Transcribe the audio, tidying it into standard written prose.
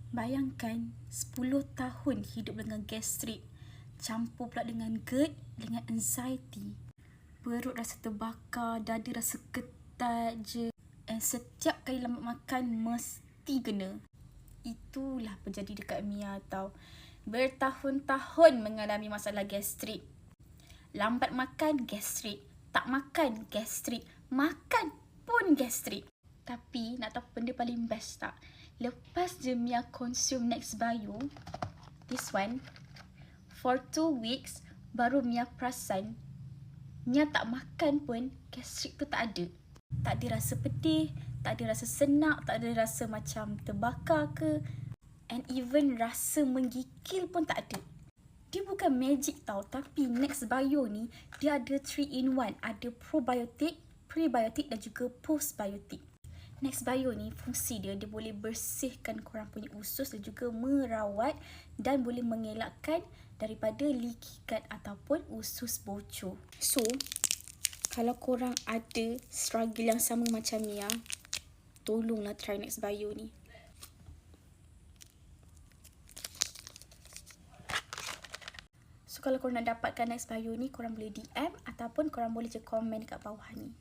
Bayangkan 10 tahun hidup dengan gastrik, campur pula dengan GERD, dengan anxiety. Perut rasa terbakar, dada rasa ketat je. And setiap kali lambat makan mesti kena. Itulah terjadi dekat Mia tau. Bertahun-tahun mengalami masalah gastrik. Lambat makan, gastrik. Tak makan, gastrik. Makan pun gastrik. Tapi nak tahu benda paling best tak? Lepas je Mia consume Nextbio, this one, for 2 weeks, baru Mia perasan Mia tak makan pun gastrik tu tak ada. Tak ada rasa pedih, tak ada rasa senak, tak ada rasa macam terbakar ke. And even rasa menggigil pun tak ada. Dia bukan magic tau, tapi Nextbio ni dia ada 3-in-1. Ada probiotik, prebiotik dan juga postbiotik. Nextbio ni fungsi dia boleh bersihkan korang punya usus dan juga merawat dan boleh mengelakkan daripada leaky gut ataupun usus bocor. So, kalau korang ada struggle yang sama macam Mia, tolonglah try Nextbio ni. So, kalau korang nak dapatkan Nextbio ni, korang boleh DM ataupun korang boleh je komen dekat bawah ni.